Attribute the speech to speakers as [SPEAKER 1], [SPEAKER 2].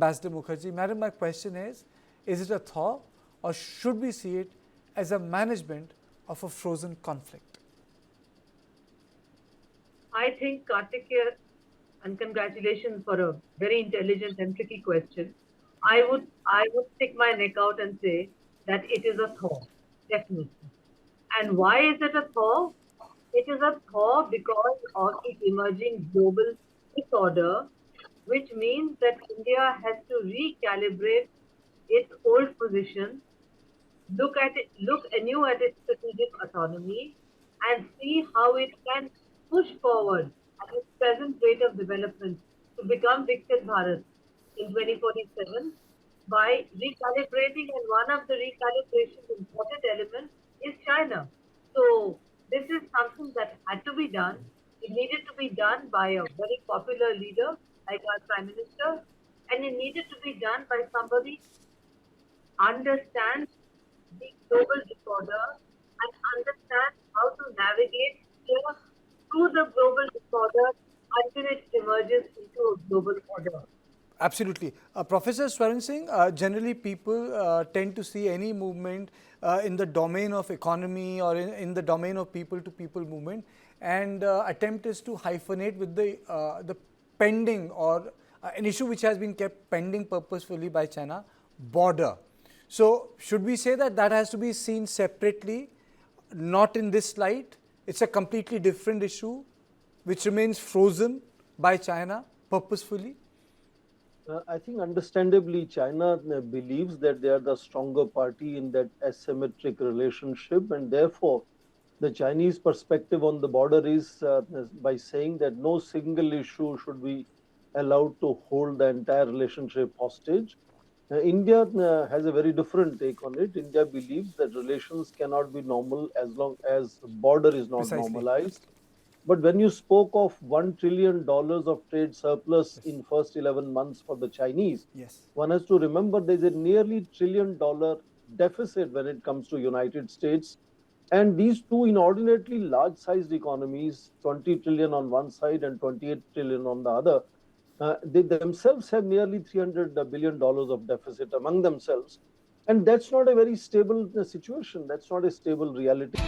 [SPEAKER 1] Ambassador Mukherjee. Madam, my question is it a thaw or should we see it as a management of a frozen conflict?
[SPEAKER 2] I think, Kartikeya, and congratulations for a very intelligent and tricky question. I would stick my neck out and say that it is a thaw, definitely. And why is it a thaw? It is a thaw because of its emerging global disorder, which means that India has to recalibrate its old position, look anew at its strategic autonomy, and see how it can push forward at its present rate of development to become Viksit Bharat in 2047 by recalibrating, and one of the recalibration's important elements is China. So this is something that had to be done. It needed to be done by a very popular leader like our Prime Minister, and it needed to be done by somebody understands the global disorder and understands how to navigate through the global disorder until it emerges into a global order.
[SPEAKER 1] Absolutely. Professor Swaran Singh, generally people tend to see any movement in the domain of economy or in the domain of people-to-people movement, and attempt is to hyphenate with the pending or an issue which has been kept pending purposefully by China, border. So should we say that that has to be seen separately, not in this light? It's a completely different issue which remains frozen by China purposefully?
[SPEAKER 3] I think understandably China believes that they are the stronger party in that asymmetric relationship, and therefore the Chinese perspective on the border is by saying that no single issue should be allowed to hold the entire relationship hostage. India has a very different take on it. India believes that relations cannot be normal as long as border is not
[SPEAKER 1] Precisely.
[SPEAKER 3] normalized. But when you spoke of $1 trillion of trade surplus in first 11 months for the Chinese, one has to remember there's a nearly $1 trillion deficit when it comes to United States. And these two inordinately large-sized economies, 20 trillion on one side and 28 trillion on the other, they themselves have nearly $300 billion of deficit among themselves. And that's not a very stable situation. That's not a stable reality.